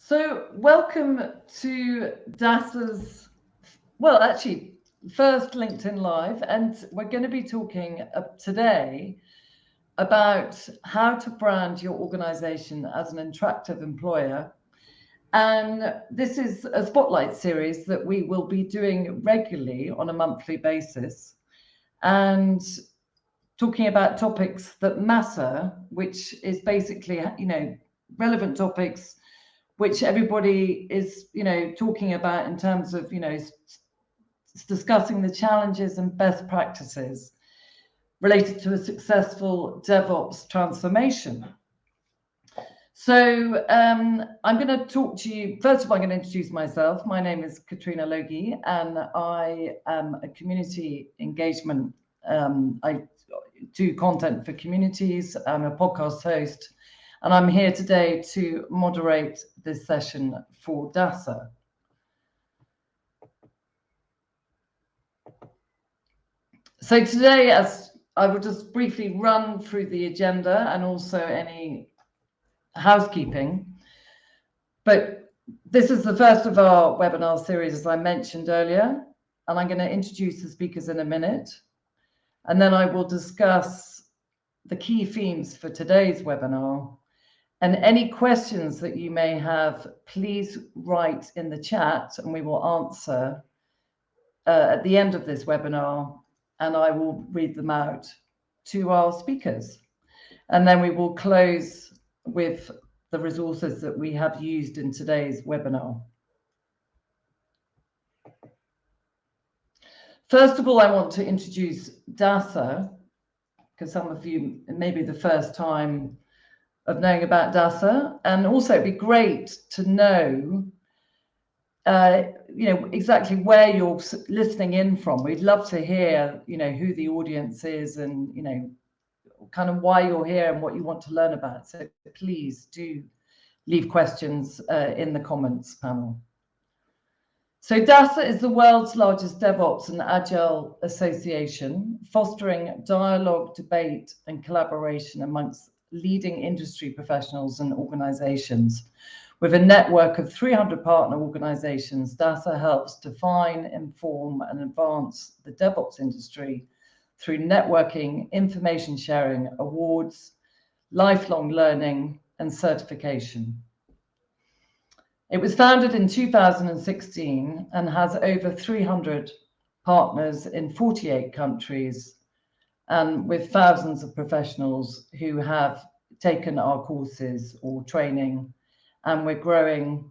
So welcome to DASA's, first LinkedIn Live, and we're going to be talking today about how to brand your organization as an attractive employer. And this is a spotlight series that we will be doing regularly on a monthly basis and talking about topics that matter, which is basically, relevant topics which everybody is, talking about in terms of, discussing the challenges and best practices related to a successful DevOps transformation. So I'm going to talk to you. First of all, I'm going to introduce myself. My name is Katrina Logie, and I am a community engagement. I do content for communities. I'm a podcast host, and I'm here today to moderate this session for DASA. So today, as I will just briefly run through the agenda and also any housekeeping, but this is the first of our webinar series, as I mentioned earlier, and I'm going to introduce the speakers in a minute, and then I will discuss the key themes for today's webinar. And any questions that you may have, please write in the chat and we will answer at the end of this webinar, and I will read them out to our speakers. And then we will close with the resources that we have used in today's webinar. First of all, I want to introduce DASA, because some of you, it may be the first time of knowing about DASA, and also it'd be great to know exactly where you're listening in from. We'd love to hear, who the audience is and, kind of why you're here and what you want to learn about. So please do leave questions in the comments panel. So DASA is the world's largest DevOps and Agile association, fostering dialogue, debate, and collaboration amongst leading industry professionals and organizations. With a network of 300 partner organizations, DASA helps define, inform, and advance the DevOps industry through networking, information sharing, awards, lifelong learning, and certification. It was founded in 2016 and has over 300 partners in 48 countries, and with thousands of professionals who have taken our courses or training, and we're growing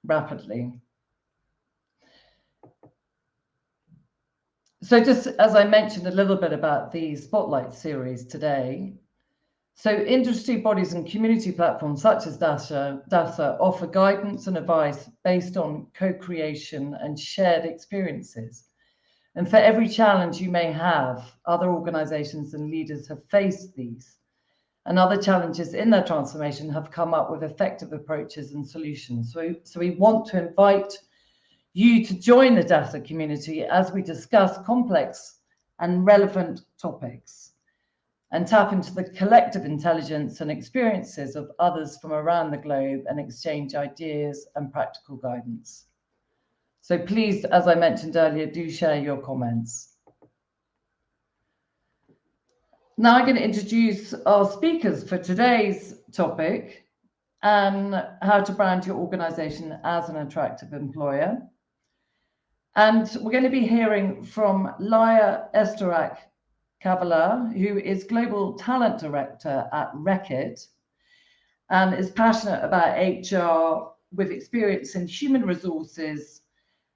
rapidly. So just as I mentioned a little bit about the Spotlight series today, so industry bodies and community platforms such as DASA offer guidance and advice based on co-creation and shared experiences. And for every challenge you may have, other organizations and leaders have faced these, and other challenges in their transformation have come up with effective approaches and solutions. So we want to invite you to join the DASA community as we discuss complex and relevant topics and tap into the collective intelligence and experiences of others from around the globe and exchange ideas and practical guidance. So please, as I mentioned earlier, do share your comments. Now I'm going to introduce our speakers for today's topic and how to brand your organization as an attractive employer. And we're going to be hearing from Laia Kavala, who is Global Talent Director at Reckitt and is passionate about HR with experience in human resources,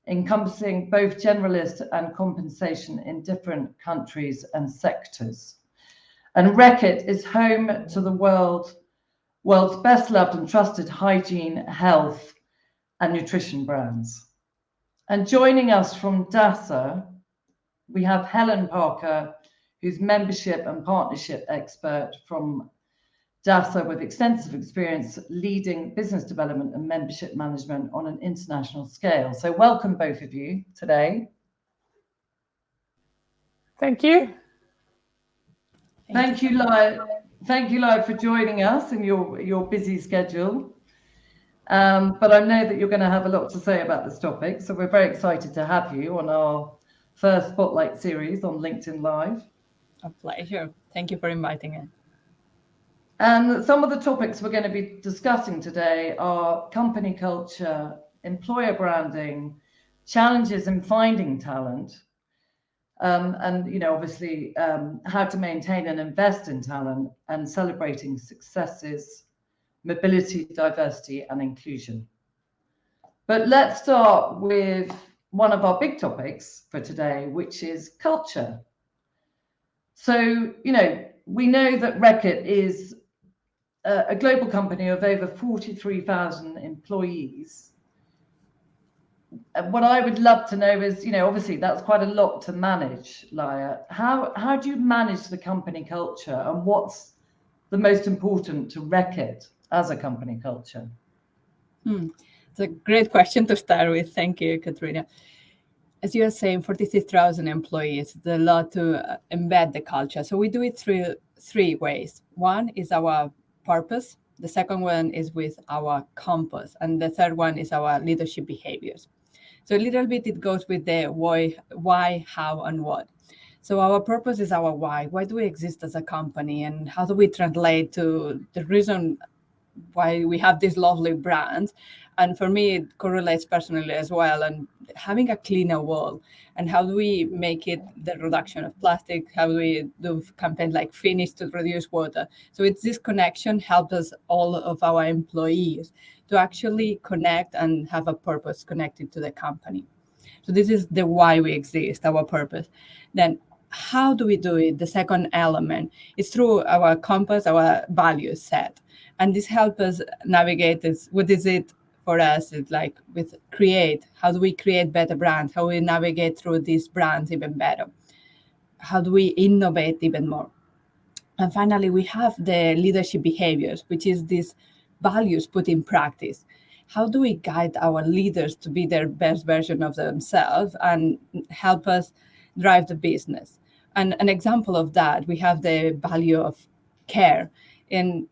encompassing both generalist and compensation in different countries and sectors. And Reckitt is home to the world's best loved and trusted hygiene, health, and nutrition brands. And joining us from DASA, we have Helen Parker, who's membership and partnership expert from DASA with extensive experience leading business development and membership management on an international scale. So welcome both of you today. Thank you. Thank you, Laia. Thank you, Laia, for joining us in your busy schedule. But I know that you're going to have a lot to say about this topic, so we're very excited to have you on our first Spotlight series on LinkedIn Live. A pleasure. Thank you for inviting me. And some of the topics we're going to be discussing today are company culture, employer branding, challenges in finding talent, and obviously how to maintain and invest in talent, and celebrating successes, mobility, diversity, and inclusion. But let's start with one of our big topics for today, which is culture. So, we know that Reckitt is a global company of over 43,000 employees. And what I would love to know is, obviously that's quite a lot to manage, Laia. How do you manage the company culture, and what's the most important to Reckitt as a company culture? It's a great question to start with. Thank you, Katrina. As you are saying, 43,000 employees, it's a lot to embed the culture. So we do it through three ways. One is our purpose. The second one is with our compass. And the third one is our leadership behaviors. So a little bit it goes with the why, how, and what. So our purpose is our why. Why do we exist as a company? And how do we translate to the reason why we have these lovely brands? And for me, it correlates personally as well. And having a cleaner world, and how do we make it the reduction of plastic? How do we do campaigns like Finish to reduce water? So it's this connection helps us, all of our employees, to actually connect and have a purpose connected to the company. So this is the why we exist, our purpose. Then how do we do it? The second element is through our compass, our value set. And this helps us navigate this. What is it for us? It's like with create. How do we create better brands? How do we navigate through these brands even better? How do we innovate even more? And finally, we have the leadership behaviors, which is these values put in practice. How do we guide our leaders to be their best version of themselves and help us drive the business? And an example of that, we have the value of care. And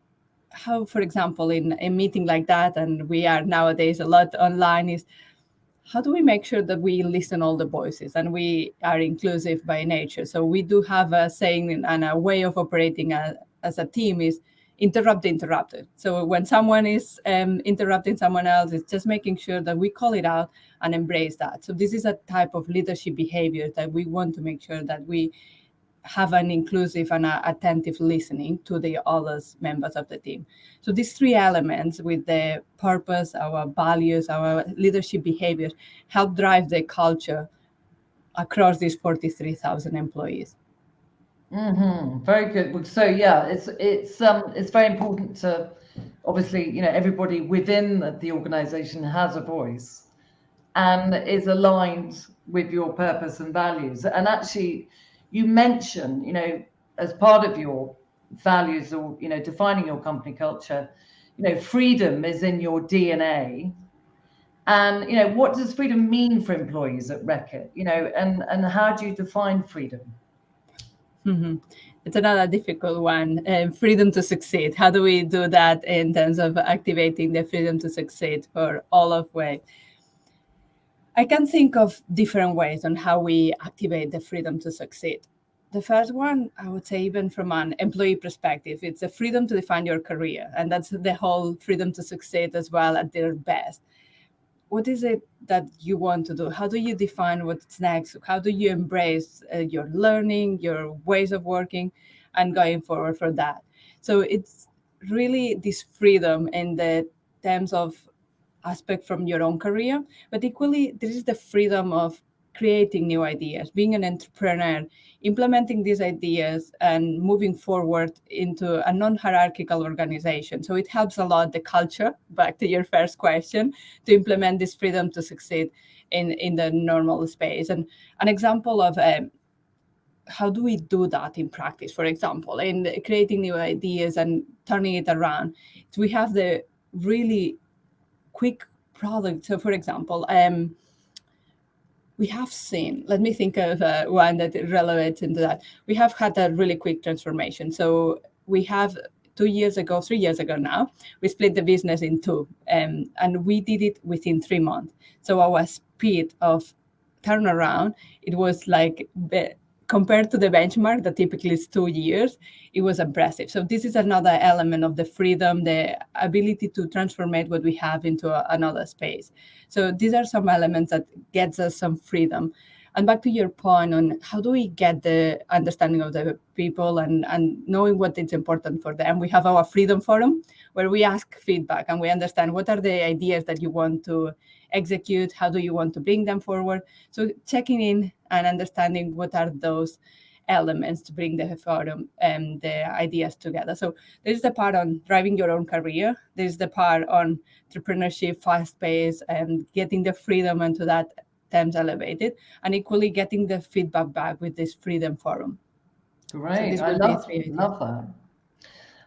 how, for example, in a meeting like that, and we are nowadays a lot online, is how do we make sure that we listen all the voices and we are inclusive by nature? So we do have a saying and a way of operating as a team is interrupt the interrupted. So when someone is interrupting someone else, it's just making sure that we call it out and embrace that. So this is a type of leadership behavior that we want to make sure that we have an inclusive and attentive listening to the other members of the team. So these three elements with the purpose, our values, our leadership behaviors help drive the culture across these 43,000 employees. Very good. So yeah, it's very important to obviously everybody within the organization has a voice and is aligned with your purpose and values. And actually, you mentioned as part of your values or defining your company culture, freedom is in your DNA. And what does freedom mean for employees at Reckitt? And how do you define freedom? Mm-hmm. It's another difficult one. Freedom to succeed. How do we do that in terms of activating the freedom to succeed for all of way? I can think of different ways on how we activate the freedom to succeed. The first one, I would say, even from an employee perspective, it's the freedom to define your career. And that's the whole freedom to succeed as well at their best. What is it that you want to do? How do you define what's next? How do you embrace your learning, your ways of working, and going forward for that? So it's really this freedom in the terms of aspect from your own career, but equally, this is the freedom of creating new ideas, being an entrepreneur, implementing these ideas and moving forward into a non-hierarchical organization. So it helps a lot the culture, back to your first question, to implement this freedom to succeed in the normal space. And an example of how do we do that in practice, for example, in creating new ideas and turning it around. So we have the really quick product. So for example, we have seen, let me think of one that relates into that. We have had a really quick transformation. So we have 3 years ago now, we split the business in two, and we did it within 3 months. So our speed of turnaround, it was like, compared to the benchmark that typically is 2 years, it was impressive. So this is another element of the freedom, the ability to transformate what we have into another space. So these are some elements that gets us some freedom. And back to your point on how do we get the understanding of the people and knowing what is important for them. We have our Freedom Forum where we ask feedback and we understand what are the ideas that you want to execute, how do you want to bring them forward. So checking in and understanding what are those elements to bring the forum and the ideas together. So there's the part on driving your own career. There's the part on entrepreneurship, fast pace, and getting the freedom into that terms elevated, and equally getting the feedback back with this Freedom Forum. Great. So I love that.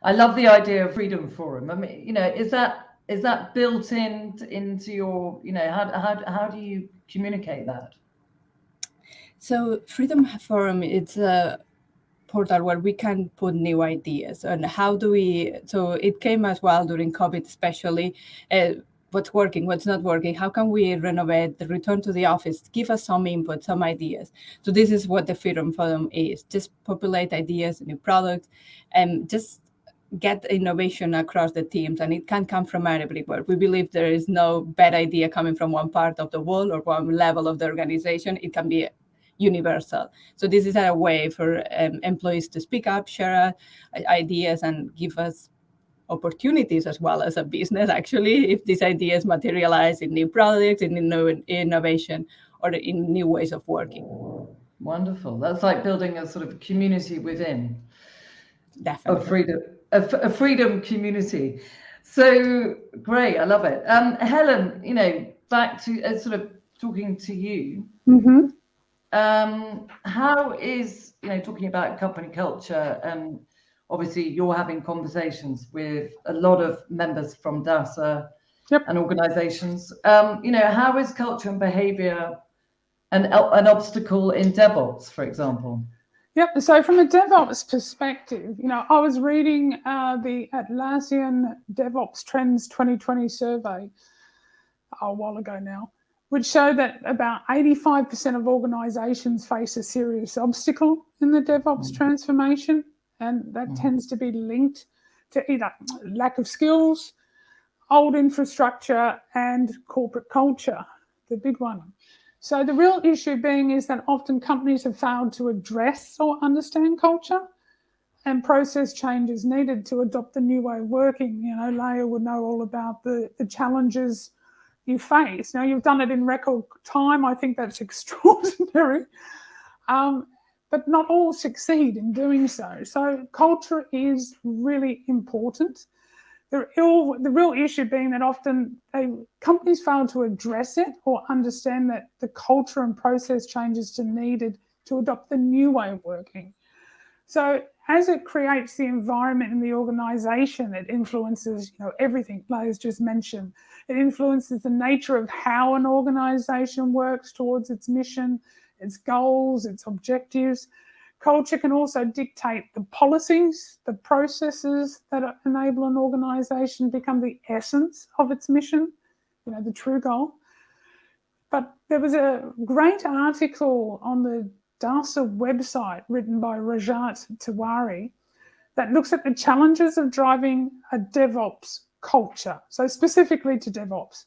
I love the idea of Freedom Forum. I mean, you know, is that built into your, you know, how do you communicate that? So Freedom Forum, it's a portal where we can put new ideas and how do we, so it came as well during COVID, especially what's working, what's not working, how can we renovate, the return to the office, give us some input, some ideas. So this is what the Freedom Forum is, just populate ideas, new products, and just get innovation across the teams, and it can come from everywhere. We believe there is no bad idea coming from one part of the world or one level of the organization. It can be universal. So this is a way for employees to speak up, share ideas, and give us opportunities as well as a business, actually, if these ideas materialize in new products, in new innovation, or in new ways of working. Wonderful. That's like building a sort of community within. Definitely. A freedom community. So great. I love it. Helen, you know, back to sort of talking to you. Mm-hmm. How is, you know, talking about company culture, and obviously you're having conversations with a lot of members from DASA and organizations. You know, how is culture and behavior an obstacle in DevOps, for example? Yep. So from a DevOps perspective, you know, I was reading the Atlassian DevOps Trends 2020 survey a while ago now, which showed that about 85% of organizations face a serious obstacle in the DevOps transformation. And that tends to be linked to either lack of skills, old infrastructure, and corporate culture, the big one. So the real issue being is that often companies have failed to address or understand culture and process changes needed to adopt the new way of working. You know, Laia would know all about the challenges you face. Now, you've done it in record time. I think that's extraordinary. But not all succeed in doing so. So culture is really important. The real issue being that often companies fail to address it or understand that the culture and process changes are needed to adopt the new way of working. So as it creates the environment in the organization, it influences, you know, everything Laia's just mentioned. It influences the nature of how an organization works towards its mission, its goals, its objectives. Culture can also dictate the policies, the processes that enable an organisation to become the essence of its mission, you know, the true goal. But there was a great article on the DASA website written by Rajat Tiwari that looks at the challenges of driving a DevOps culture, so specifically to DevOps.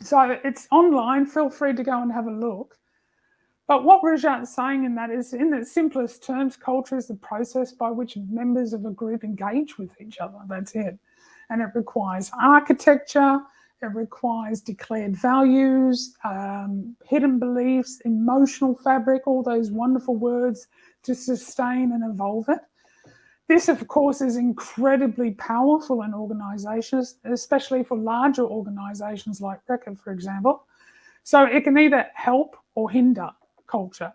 So it's online, feel free to go and have a look. But what Rajat's saying in that is, in the simplest terms, culture is the process by which members of a group engage with each other. That's it. And it requires architecture, it requires declared values, hidden beliefs, emotional fabric, all those wonderful words to sustain and evolve it. This, of course, is incredibly powerful in organisations, especially for larger organisations like Reckitt, for example. So it can either help or hinder culture.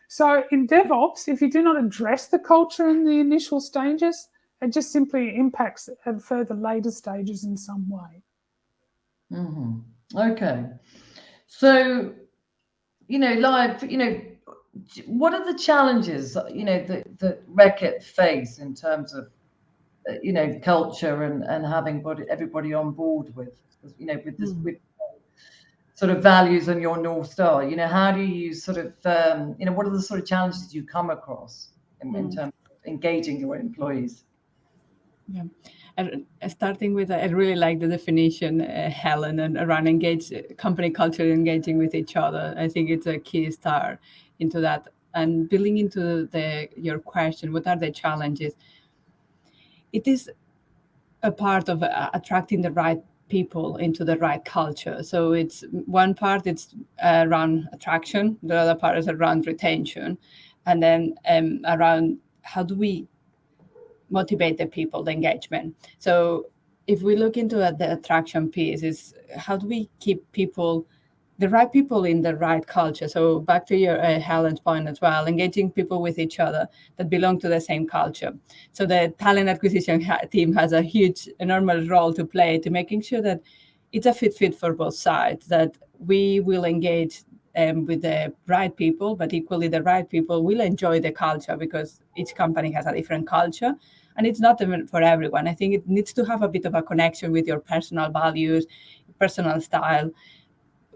So in DevOps, if you do not address the culture in the initial stages, it just simply impacts at further later stages in some way. Mm-hmm. Okay. So, you know, what are the challenges, you know, that Reckitt face in terms of culture and having everybody on board with this with sort of values and your North Star. How do you sort of what are the sort of challenges you come across in terms of engaging your employees? Yeah. And starting with, I really like the definition, Helen, and around company culture, engaging with each other. I think it's a key start into that. And building into your question, what are the challenges? It is a part of attracting the right people into the right culture. So it's one part, it's around attraction. The other part is around retention. And then around how do we motivate the people, the engagement. So if we look into the attraction piece, is how do we keep the right people in the right culture? So back to your Helen's point as well, engaging people with each other that belong to the same culture. So the talent acquisition team has a huge, enormous role to play to making sure that it's a fit for both sides, that we will engage with the right people, but equally the right people will enjoy the culture, because each company has a different culture and it's not even for everyone. I think it needs to have a bit of a connection with your personal values, personal style,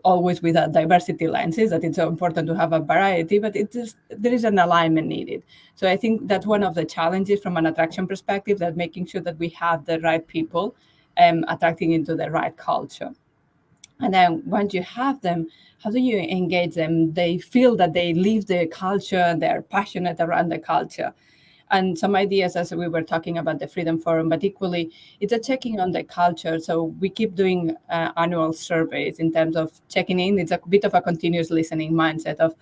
always with a diversity lenses, that it's so important to have a variety, but there is an alignment needed. So I think that's one of the challenges from an attraction perspective, that making sure that we have the right people attracting into the right culture. And then once you have them, how do you engage them? They feel that they live the culture and they're passionate around the culture. And some ideas, as we were talking about the Freedom Forum, but equally, it's a checking on the culture. So we keep doing annual surveys in terms of checking in. It's a bit of a continuous listening mindset of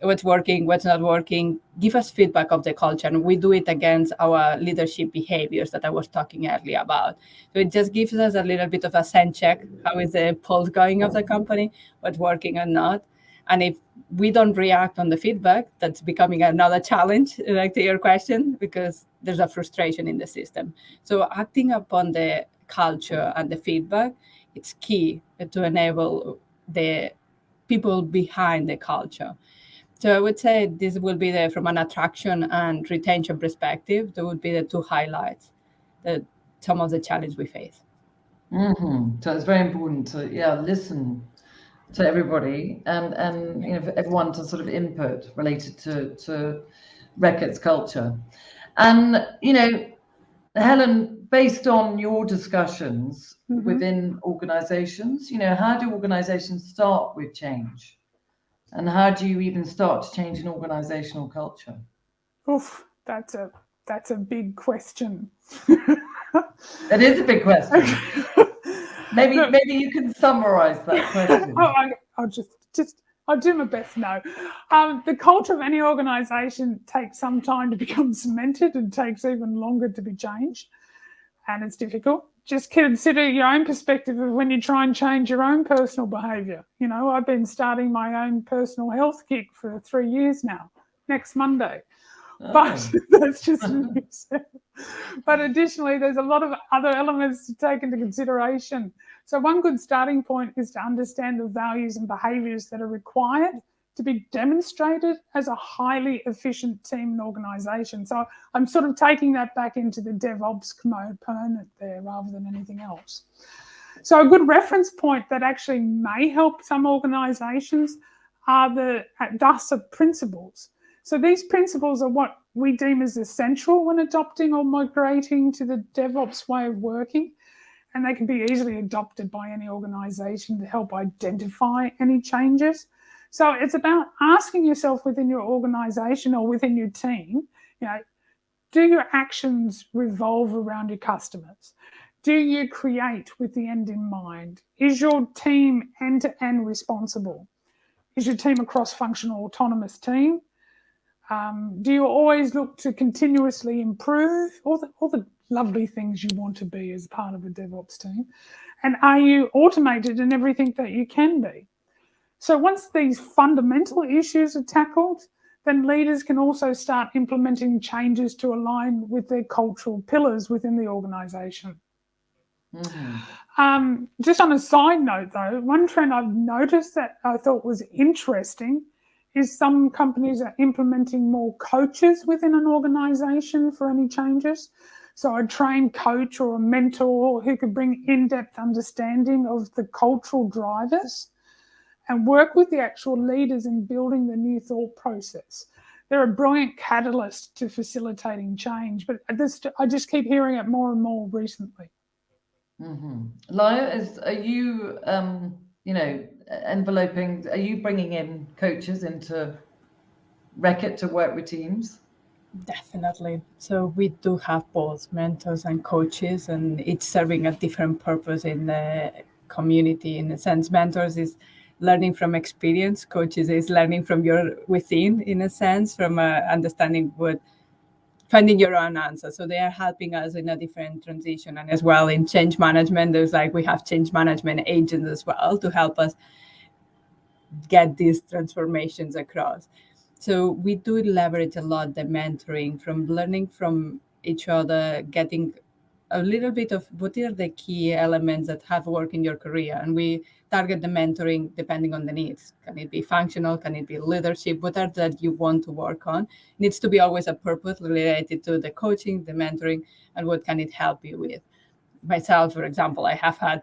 what's working, what's not working. Give us feedback of the culture. And we do it against our leadership behaviors that I was talking earlier about. So it just gives us a little bit of a sense check. How is the pulse going of the company? What's working and not? And if we don't react on the feedback, that's becoming another challenge, like to your question, because there's a frustration in the system. So acting upon the culture and the feedback, it's key to enable the people behind the culture. So I would say this will be from an attraction and retention perspective, there would be the two highlights, some of the challenges we face. Mm-hmm. So it's very important to listen to everybody and for everyone to sort of input related to Reckitt's culture. And Helen, based on your discussions within organizations, how do organizations start with change, and how do you even start to change an organizational culture? Oof, that's a big question. It is a big question. Maybe you can summarize that question. I'll do my best. No, the culture of any organisation takes some time to become cemented and takes even longer to be changed, and it's difficult. Just consider your own perspective of when you try and change your own personal behaviour. I've been starting my own personal health kick for 3 years now, next Monday. But that's just an example. But additionally, there's a lot of other elements to take into consideration. So one good starting point is to understand the values and behaviours that are required to be demonstrated as a highly efficient team and organisation. So I'm sort of taking that back into the DevOps component there rather than anything else. So a good reference point that actually may help some organisations are the DASA principles. So these principles are what we deem as essential when adopting or migrating to the DevOps way of working, and they can be easily adopted by any organisation to help identify any changes. So it's about asking yourself within your organisation or within your team, do your actions revolve around your customers? Do you create with the end in mind? Is your team end-to-end responsible? Is your team a cross-functional autonomous team? Do you always look to continuously improve all the lovely things you want to be as part of a DevOps team? And are you automated in everything that you can be? So once these fundamental issues are tackled, then leaders can also start implementing changes to align with their cultural pillars within the organisation. Mm-hmm. Just on a side note, though, one trend I've noticed that I thought was interesting is some companies are implementing more coaches within an organisation for any changes. So a trained coach or a mentor who could bring in-depth understanding of the cultural drivers and work with the actual leaders in building the new thought process. They're a brilliant catalyst to facilitating change, but I just keep hearing it more and more recently. Laia, are you, enveloping, are you bringing in coaches into Reckitt to work with teams? Definitely. So we do have both mentors and coaches, and each serving a different purpose in the community. In a sense, mentors is learning from experience. Coaches is learning from your within, in a sense, from understanding finding your own answer. So they are helping us in a different transition. And as well in change management, we have change management agents as well to help us get these transformations across. So we do leverage a lot the mentoring, from learning from each other, getting a little bit of what are the key elements that have worked in your career. And we target the mentoring depending on the needs. Can it be functional? Can it be leadership? What are that you want to work on? It needs to be always a purpose related to the coaching, the mentoring, and what can it help you with. Myself, for example, I have had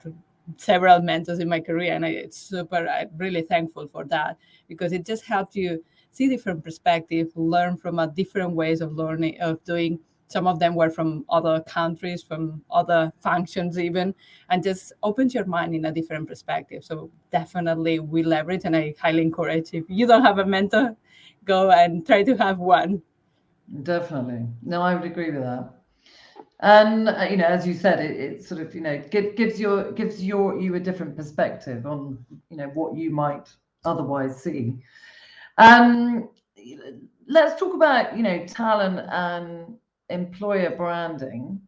several mentors in my career, and I'm really thankful for that, because it just helps you see different perspectives, learn from a different ways of learning, of doing. Some of them were from other countries, from other functions even, and just opens your mind in a different perspective. So definitely we leverage, and I highly encourage, if you don't have a mentor, go and try to have one. Definitely. No, I would agree with that. And as you said, it sort of gives you a different perspective on what you might otherwise see. Let's talk about talent and employer branding.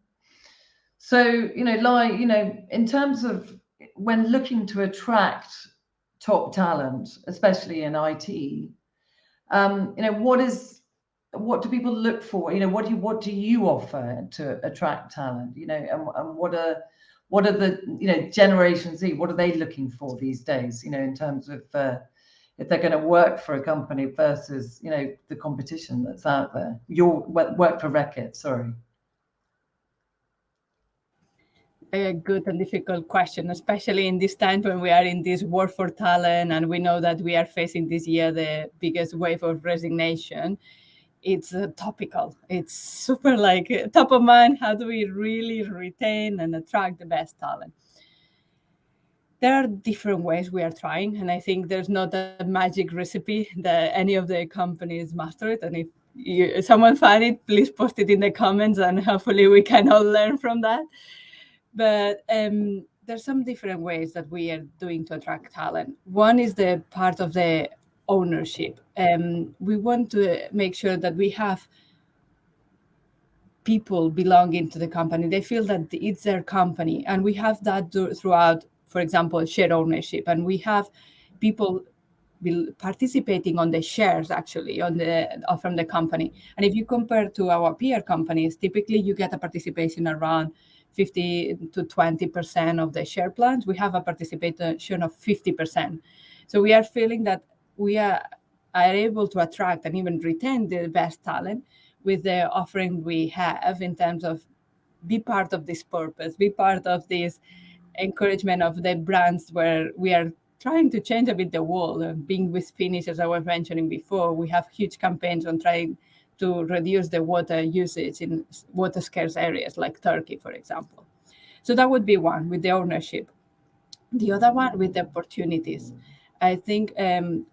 So Laia, in terms of when looking to attract top talent, especially in IT, what do people look for? What do you offer to attract talent? And what are the Generation Z? What are they looking for these days? In terms of if they're going to work for a company versus the competition that's out there. Work for Reckitt. Sorry. A good and difficult question, especially in this time when we are in this war for talent, and we know that we are facing this year the biggest wave of resignation. It's topical. It's super top of mind. How do we really retain and attract the best talent? There are different ways we are trying, and I think there's not a magic recipe that any of the companies master it. And if someone find it, please post it in the comments, and hopefully we can all learn from that. But there's some different ways that we are doing to attract talent. One is the part of the ownership. We want to make sure that we have people belonging to the company. They feel that it's their company, and we have that throughout, for example, share ownership, and we have people participating on the shares actually from the company. And if you compare to our peer companies, typically you get a participation around 50 to 20% of the share plans. We have a participation of 50%. So we are feeling that we are able to attract and even retain the best talent with the offering we have in terms of be part of this purpose, be part of this encouragement of the brands where we are trying to change a bit the world. And being with Finnish, as I was mentioning before, we have huge campaigns on trying to reduce the water usage in water scarce areas like Turkey, for example. So that would be one, with the ownership. The other one with the opportunities. I think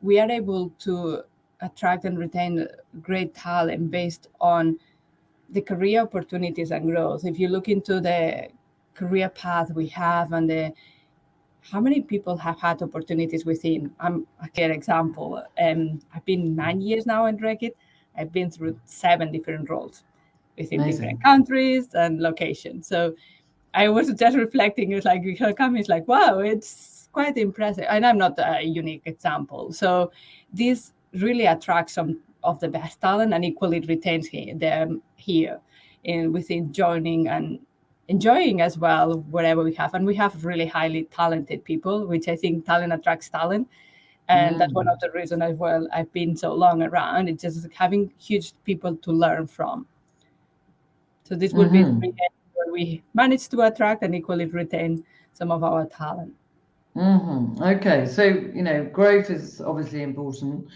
we are able to attract and retain great talent based on the career opportunities and growth. If you look into the career path we have and how many people have had opportunities within. I'm a clear example. I've been 9 years now in Reckitt. I've been through 7 different roles within different countries and locations. So I was just reflecting, it's like, it's like, wow, it's quite impressive. And I'm not a unique example. So this really attracts some of the best talent and equally retains them here within joining and enjoying as well wherever we have. And we have really highly talented people, which I think talent attracts talent. And that's one of the reasons as well I've been so long around. It's just having huge people to learn from. So this would be where we manage to attract and equally retain some of our talent. Okay, so growth is obviously important,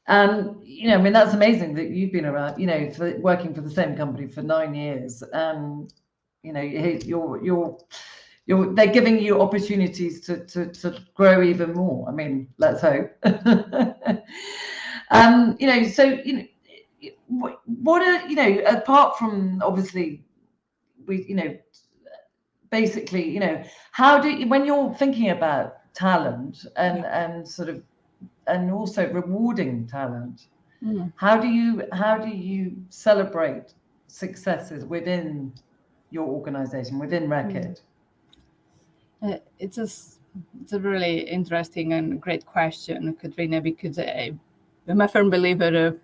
and I mean, that's amazing that you've been around, for working for the same company for 9 years, and they're giving you opportunities to grow even more. I mean, let's hope. So what are apart from obviously basically how do when you're thinking about talent and sort of and also rewarding talent, how do you celebrate successes within your organization, within Reckitt? It's a really interesting and great question, Katrina, because I'm a firm believer of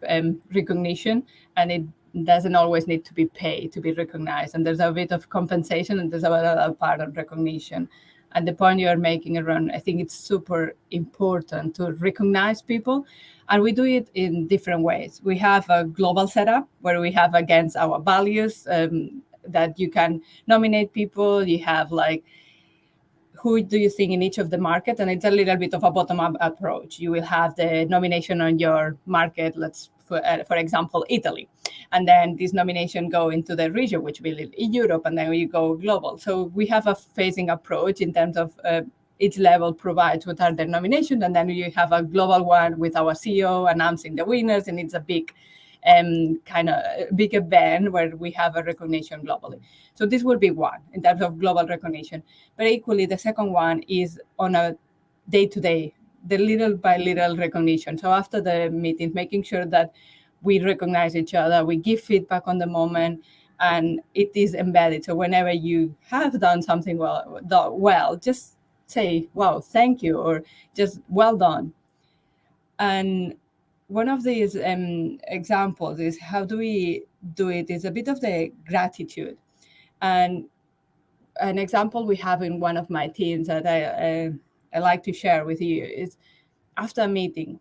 recognition, and it doesn't always need to be paid to be recognized. And there's a bit of compensation, and there's a part of recognition. And the point you are making around, I think it's super important to recognize people. And we do it in different ways. We have a global setup where we have against our values that you can nominate people. You have like, who do you think in each of the markets? And it's a little bit of a bottom-up approach. You will have the nomination on your market, for example, Italy. And then this nomination go into the region, which will be in Europe, and then you go global. So we have a phasing approach in terms of each level provides what are their nominations, and then you have a global one with our CEO announcing the winners, and it's a big kind of big event where we have a recognition globally. So this will be one in terms of global recognition. But equally, the second one is on a day-to-day, the little by little recognition. So after the meeting, making sure that we recognize each other, we give feedback on the moment, and it is embedded. So whenever you have done something well, just say, wow, thank you, or just well done. And one of these examples is how do we do it is a bit of the gratitude. And an example we have in one of my teams that I like to share with you is after a meeting,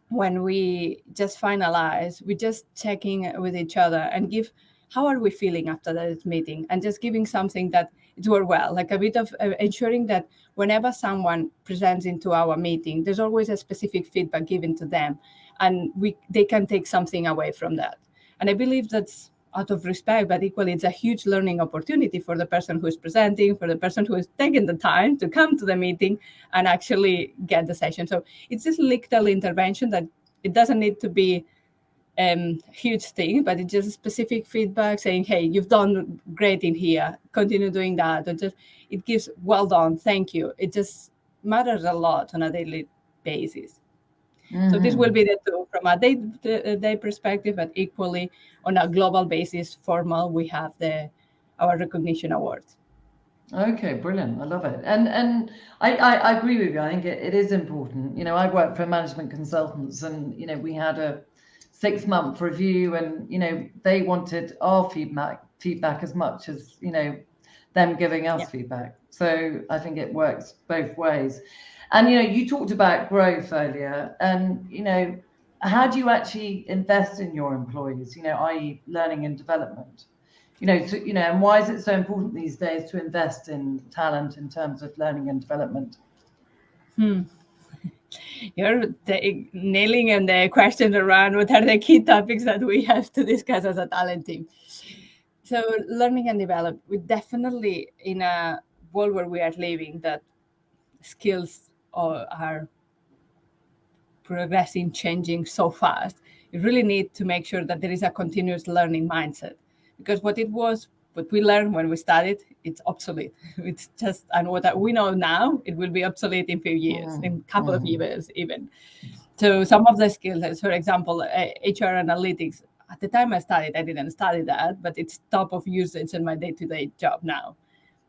when we just finalize, we just checking with each other and give, how are we feeling after this meeting? And just giving something that it worked well, like a bit of ensuring that whenever someone presents into our meeting, there's always a specific feedback given to them, and they can take something away from that. And I believe that's out of respect, but equally it's a huge learning opportunity for the person who is presenting, for the person who is taking the time to come to the meeting and actually get the session. So it's this little intervention that it doesn't need to be huge thing, but it's just specific feedback saying, hey, you've done great in here, continue doing that. Or just, it gives well done, thank you. It just matters a lot on a daily basis. So this will be the two from a day perspective, but equally on a global basis, formal, we have our recognition awards. Okay, brilliant. I love it. And I agree with you. I think it is important. I work for management consultants, and, we had a 6-month review, and, they wanted our feedback as much as, them giving us feedback. So I think it works both ways. And, you talked about growth earlier, and, how do you actually invest in your employees, i.e. learning and development? And why is it so important these days to invest in talent in terms of learning and development? You're nailing in the questions around what are the key topics that we have to discuss as a talent team. So learning and develop, we definitely, in a world where we are living, that skills are progressing, changing so fast. You really need to make sure that there is a continuous learning mindset, because what we learned when we studied, it's obsolete. It's just, and what we know now, it will be obsolete in a few years, in a couple of years even. So some of the skills, for example, HR analytics, at the time I studied, I didn't study that, but it's top of usage in my day-to-day job now.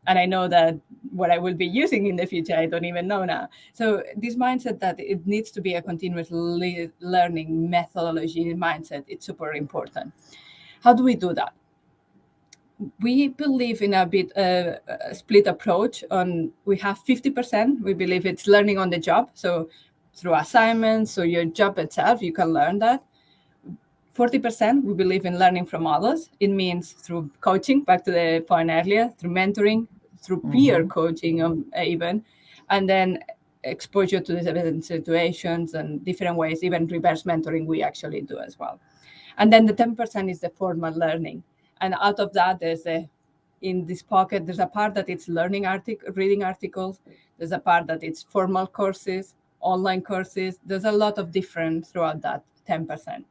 And I know that what I will be using in the future, I don't even know now. So this mindset that it needs to be a continuous learning methodology mindset, it's super important. How do we do that? We believe in a bit a split approach. We have 50%. We believe it's learning on the job. So through assignments or your job itself, you can learn that. 40%, we believe in learning from others. It means through coaching, back to the point earlier, through mentoring, through peer coaching even, and then exposure to different situations and different ways, even reverse mentoring we actually do as well. And then the 10% is the formal learning. And out of that, in this pocket, there's a part that it's reading articles. There's a part that it's formal courses, online courses. There's a lot of different throughout that 10%.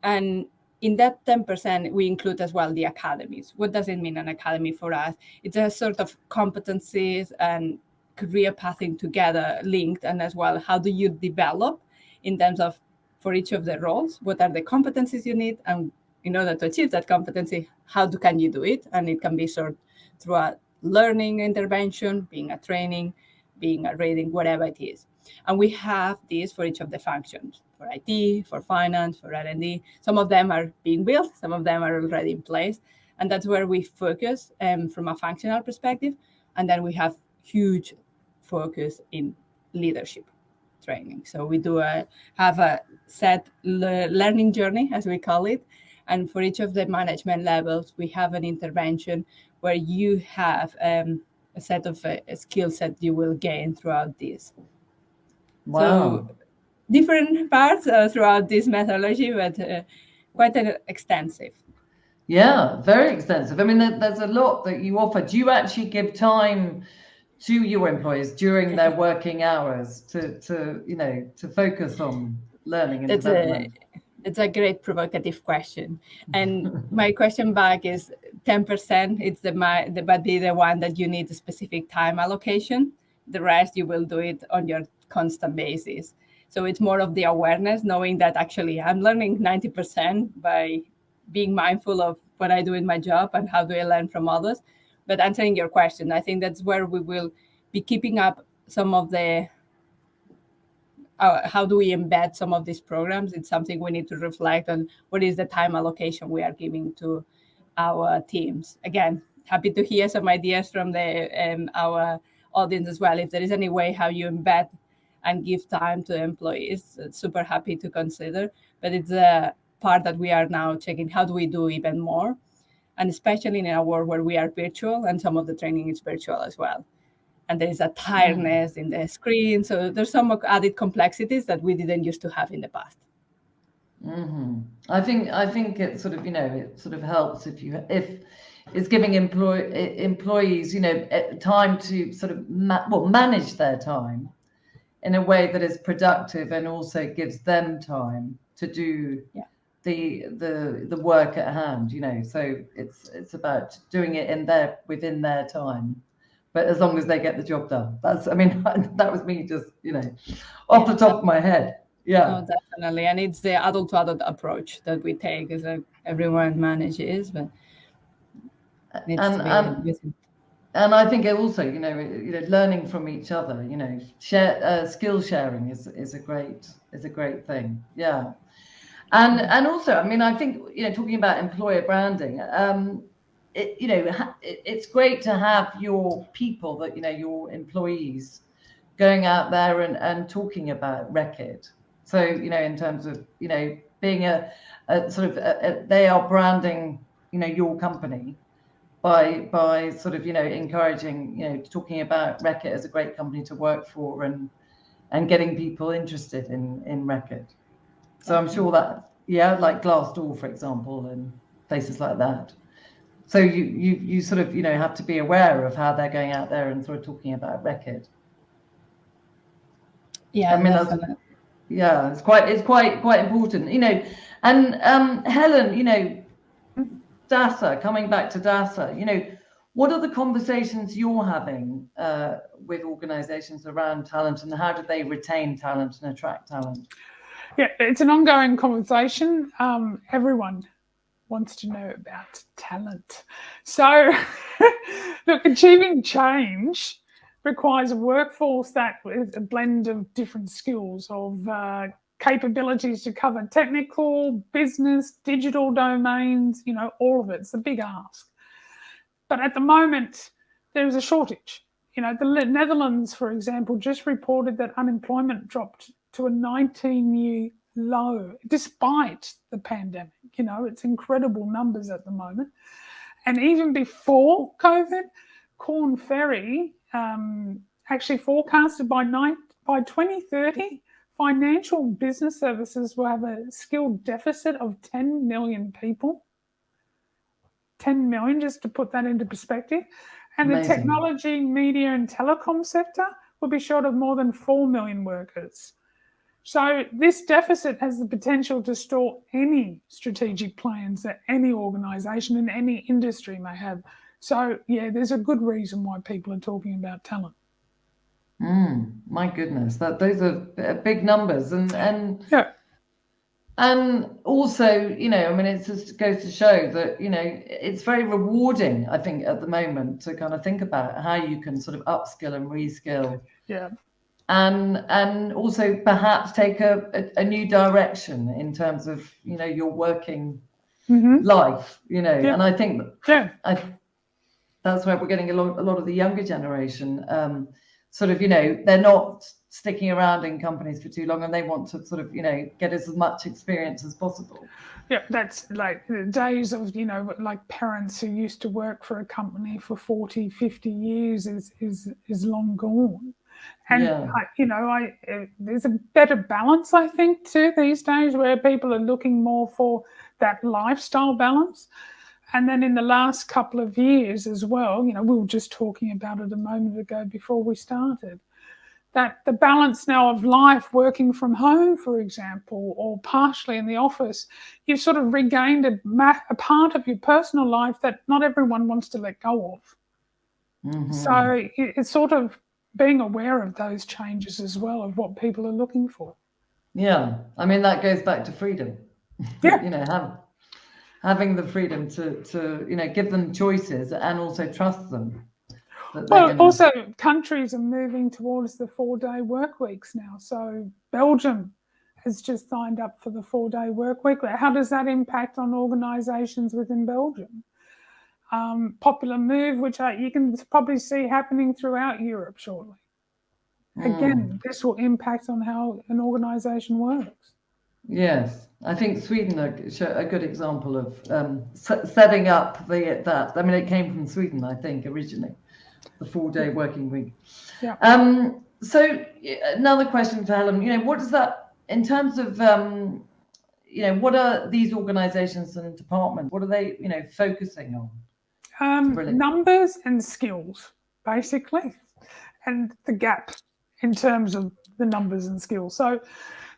And in that 10%, we include as well the academies. What does it mean, an academy for us? It's a sort of competencies and career pathing together linked, and as well, how do you develop in terms of, for each of the roles, what are the competencies you need, and in order to achieve that competency, can you do it? And it can be sort through a learning intervention, being a training, being a reading, whatever it is. And we have these for each of the functions, for IT, for finance, for R&D. Some of them are being built, some of them are already in place. And that's where we focus from a functional perspective. And then we have huge focus in leadership training. So we do have a set learning journey, as we call it. And for each of the management levels, we have an intervention where you have a set of a skill set you will gain throughout this. Wow. So different parts throughout this methodology, but quite extensive. Yeah, very extensive. I mean, there's a lot that you offer. Do you actually give time to your employees during their working hours to focus on learning and development? It's a great provocative question. And my question back is 10%, it's the one that you need a specific time allocation. The rest, you will do it on your constant basis. So it's more of the awareness, knowing that actually I'm learning 90% by being mindful of what I do in my job and how do I learn from others. But answering your question, I think that's where we will be keeping up some of the how do we embed some of these programs. It's something we need to reflect on. What is the time allocation we are giving to our teams? Again, happy to hear some ideas from our audience as well. If there is any way how you embed and give time to employees, super happy to consider. But it's a part that we are now checking. How do we do even more? And especially in a world where we are virtual, and some of the training is virtual as well. And there is a tiredness in the screen. So there's some added complexities that we didn't used to have in the past. I think it sort of, it sort of helps if it's giving employees, time to sort of manage their time in a way that is productive and also gives them time to do the work at hand, So it's about doing it within their time. But as long as they get the job done, that was me just, off the top of my head. Yeah, no, definitely. And it's the adult to adult approach that we take, is that everyone manages, but and I think it also, learning from each other, skill sharing is a great thing. Yeah. And also, I think, talking about employer branding, it's great to have your people that, your employees going out there and talking about Reckitt. So, in terms of, being a sort of, they are branding, your company by sort of, encouraging, talking about Reckitt as a great company to work for and getting people interested in Reckitt. So I'm sure that, like Glassdoor, for example, and places like that. So you sort of, have to be aware of how they're going out there and sort of talking about Reckitt. Yeah, it's quite important, And Helen, DASA, coming back to DASA, what are the conversations you're having with organizations around talent, and how do they retain talent and attract talent? Yeah, it's an ongoing conversation. Everyone wants to know about talent. So, look, achieving change requires a workforce that is a blend of different skills, of capabilities to cover technical, business, digital domains, all of it. It's a big ask. But at the moment, there is a shortage. The Netherlands, for example, just reported that unemployment dropped to a 19-year low despite the pandemic. You know, it's incredible numbers at the moment. And even before COVID, Korn Ferry actually forecasted by 2030, financial business services will have a skill deficit of 10 million people. 10 million, just to put that into perspective. And Amazing. The technology, media and telecom sector will be short of more than 4 million workers. So this deficit has the potential to stall any strategic plans that any organisation in any industry may have. So, yeah, there's a good reason why people are talking about talent. My goodness, those are big numbers, and yeah. And also, you know, I mean, it just goes to show that, you know, it's very rewarding, I think, at the moment to kind of think about how you can sort of upskill and reskill. Yeah. And also perhaps take a new direction in terms of, you know, your working life, you know. Yeah. And I think that's where we're getting a lot of the younger generation sort of, you know, they're not sticking around in companies for too long, and they want to sort of, you know, get as much experience as possible. Yeah, that's like the days of, you know, like parents who used to work for a company for 40, 50 years is long gone. And, you know, there's a better balance, I think, too, these days, where people are looking more for that lifestyle balance. And then in the last couple of years as well, you know, we were just talking about it a moment ago before we started, that the balance now of life, working from home, for example, or partially in the office, you've sort of regained a part of your personal life that not everyone wants to let go of. So it's sort of being aware of those changes as well, of what people are looking for. Yeah, I mean, that goes back to freedom. Yeah. You know, having the freedom to, you know, give them choices and also trust them. Well, also countries are moving towards the 4-day work weeks now. So Belgium has just signed up for the 4-day work week. How does that impact on organisations within Belgium? Popular move, which you can probably see happening throughout Europe shortly. Again, this will impact on how an organisation works. Yes, I think Sweden are a good example of setting up that. I mean, it came from Sweden, I think, originally, the 4-day working week. Yeah. So another question for Helen, you know, what does that, in terms of, you know, what are these organisations and departments, what are they, you know, focusing on? Numbers and skills, basically, and the gap in terms of the numbers and skills. So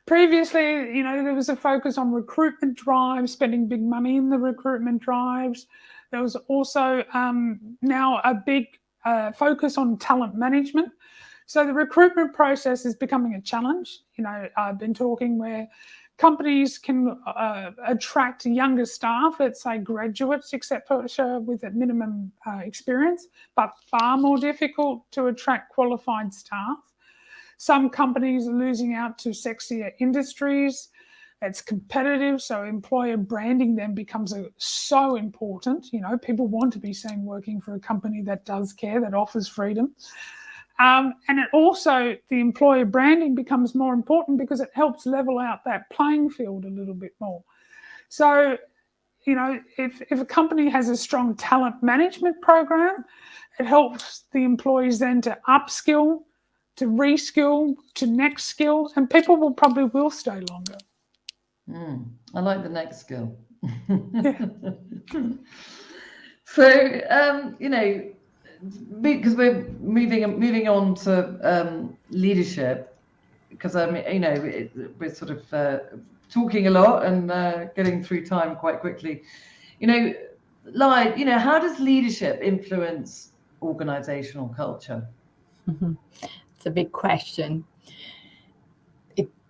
previously, you know, there was a focus on recruitment drives, spending big money in the recruitment drives. There was also now a big focus on talent management. So the recruitment process is becoming a challenge. You know, I've been talking where companies can attract younger staff, let's say graduates, etc., with a minimum experience, but far more difficult to attract qualified staff. Some companies are losing out to sexier industries. It's competitive, so employer branding then becomes so important. You know, people want to be seen working for a company that does care, that offers freedom. And it also, the employer branding becomes more important because it helps level out that playing field a little bit more. So, you know, if a company has a strong talent management program, it helps the employees then to upskill, to reskill, to next skill, and people will stay longer. I like the next skill. Yeah. So, you know, because we're moving on to leadership, because I mean, you know, we're sort of talking a lot and getting through time quite quickly. You know, Laia, you know, how does leadership influence organizational culture? It's a big question.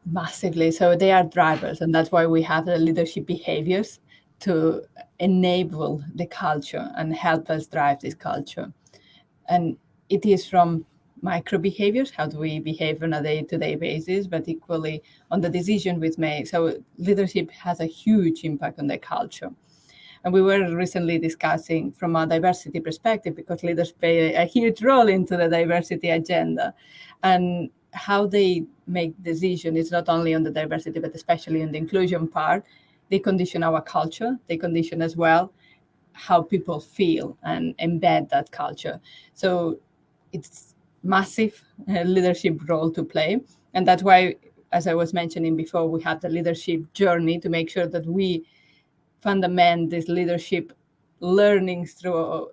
Massively. So they are drivers, and that's why we have the leadership behaviors to enable the culture and help us drive this culture. And it is from micro behaviors, how do we behave on a day-to-day basis, but equally on the decision we make. So leadership has a huge impact on the culture. And we were recently discussing from a diversity perspective, because leaders play a huge role into the diversity agenda. And how they make decisions is not only on the diversity, but especially on the inclusion part. They condition our culture. They condition as well how people feel and embed that culture. So it's massive leadership role to play. And that's why, as I was mentioning before, we have the leadership journey to make sure that we fundament this leadership learnings throughout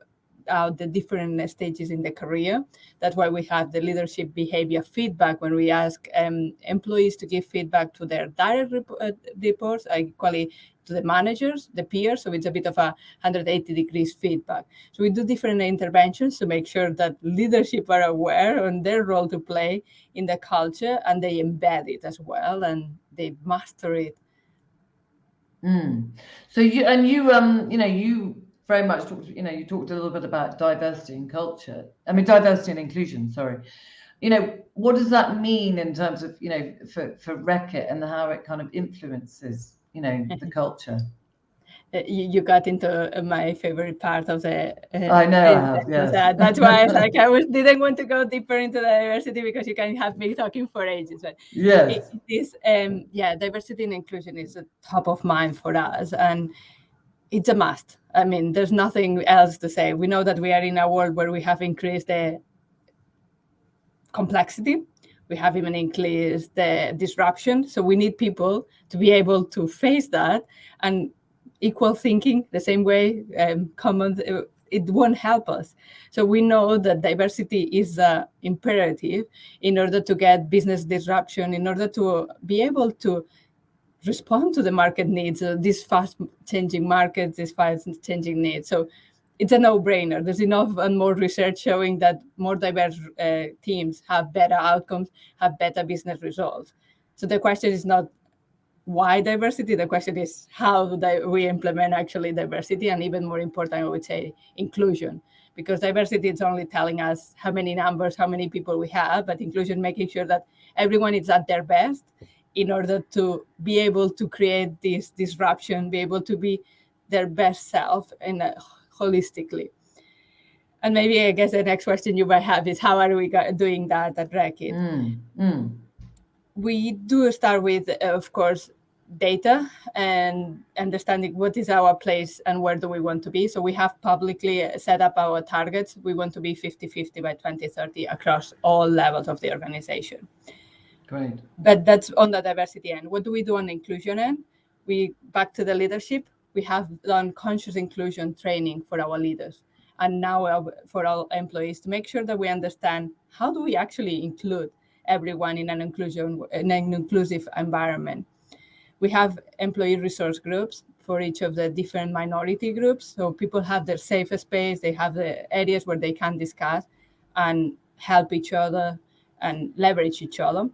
the different stages in the career. That's why we have the leadership behavior feedback when we ask employees to give feedback to their direct reports, equally to the managers, the peers. So it's a bit of a 180 degrees feedback. So we do different interventions to make sure that leadership are aware on their role to play in the culture, and they embed it as well, and they master it. So you very much talked, you talked a little bit about diversity and culture. I mean, diversity and inclusion, sorry. What does that mean in terms of, for Reckitt and how it kind of influences, the culture? You got into my favorite part of the. I know I have, yes. That's why I didn't want to go deeper into the diversity, because you can have me talking for ages. But yes, it is, diversity and inclusion is top of mind for us, and it's a must. I mean, there's nothing else to say. We know that we are in a world where we have increased the complexity. We have even increased the disruption. So we need people to be able to face that, and equal thinking the same way, common, it won't help us. So we know that diversity is imperative in order to get business disruption, in order to be able to respond to the market needs, these fast-changing markets, these fast-changing needs. So it's a no-brainer. There's enough and more research showing that more diverse teams have better outcomes, have better business results. So the question is not why diversity, the question is how we implement actually diversity, and even more important, I would say, inclusion. Because diversity is only telling us how many numbers, how many people we have, but inclusion, making sure that everyone is at their best in order to be able to create this disruption, be able to be their best self holistically. And maybe, I guess, the next question you might have is, how are we doing that at Reckitt? We do start with, of course, data and understanding what is our place and where do we want to be. So we have publicly set up our targets. We want to be 50-50 by 2030 across all levels of the organization. Great. But that's on the diversity end. What do we do on the inclusion end? Back to the leadership, we have done conscious inclusion training for our leaders, and now for our employees, to make sure that we understand how do we actually include everyone in an inclusive environment. We have employee resource groups for each of the different minority groups. So people have their safe space, they have the areas where they can discuss and help each other and leverage each other.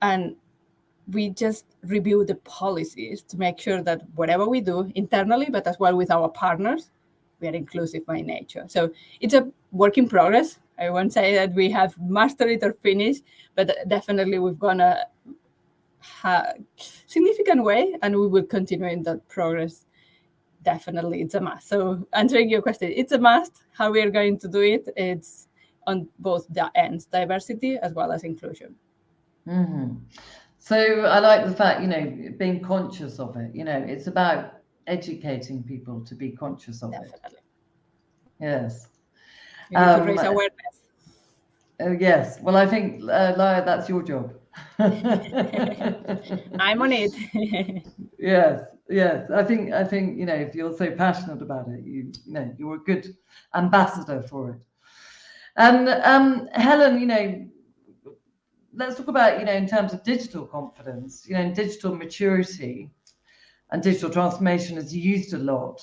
And we just review the policies to make sure that whatever we do internally, but as well with our partners, we are inclusive by nature. So it's a work in progress. I won't say that we have mastered it or finished, but definitely we've gone a significant way, and we will continue in that progress. Definitely, it's a must. So answering your question, it's a must. How we are going to do it, it's on both the ends, diversity as well as inclusion. So I like the fact, being conscious of it. It's about educating people to be conscious of it. Yes. You need to raise awareness. Yes. Well, I think, Laia, that's your job. I'm on it. Yes. I think if you're so passionate about it, you're a good ambassador for it. And Helen, let's talk about in terms of digital confidence, digital maturity and digital transformation is used a lot.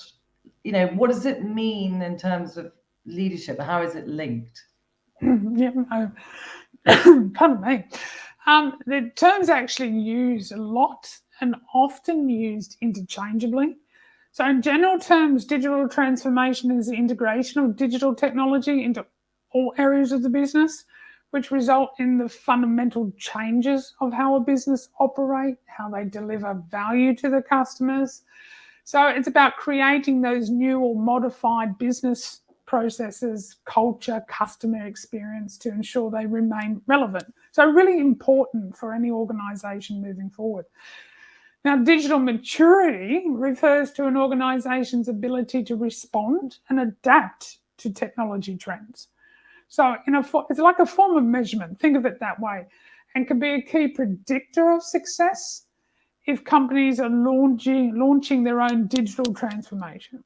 What does it mean in terms of leadership? How is it linked? Pardon me. The term's actually used a lot and often used interchangeably. So in general terms, digital transformation is the integration of digital technology into all areas of the business, which result in the fundamental changes of how a business operate, how they deliver value to the customers. So it's about creating those new or modified business processes, culture, customer experience to ensure they remain relevant. So really important for any organisation moving forward. Now, digital maturity refers to an organisation's ability to respond and adapt to technology trends. So it's like a form of measurement, think of it that way, and can be a key predictor of success if companies are launching their own digital transformation.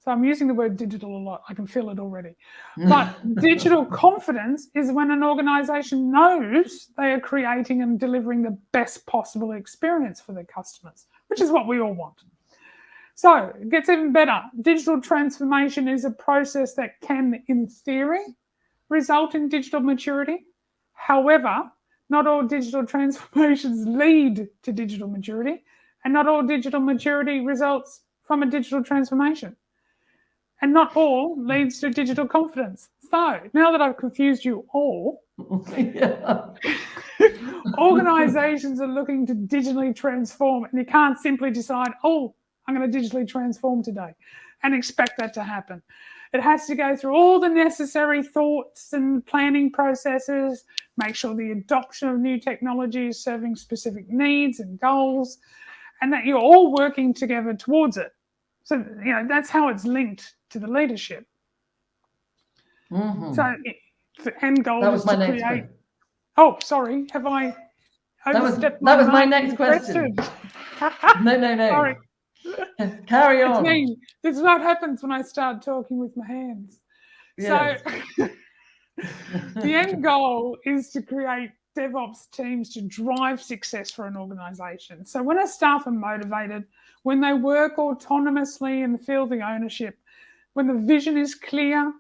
So I'm using the word digital a lot. I can feel it already. But digital confidence is when an organisation knows they are creating and delivering the best possible experience for their customers, which is what we all want. So it gets even better. Digital transformation is a process that can, in theory, result in digital maturity. However, not all digital transformations lead to digital maturity, and not all digital maturity results from a digital transformation. And not all leads to digital confidence. So now that I've confused you all, organisations are looking to digitally transform, and you can't simply decide, oh, I'm going to digitally transform today and expect that to happen. It has to go through all the necessary thoughts and planning processes, make sure the adoption of new technology is serving specific needs and goals, and that you're all working together towards it. So, that's how it's linked to the leadership. Mm-hmm. So the end goal that was is my to next create... question. Oh, sorry. Have I overstepped that was my next question. No. Sorry. Carry on. It's me. This is what happens when I start talking with my hands. Yes. So the end goal is to create DevOps teams to drive success for an organisation. So when our staff are motivated, when they work autonomously and feel the ownership, when the vision is clear,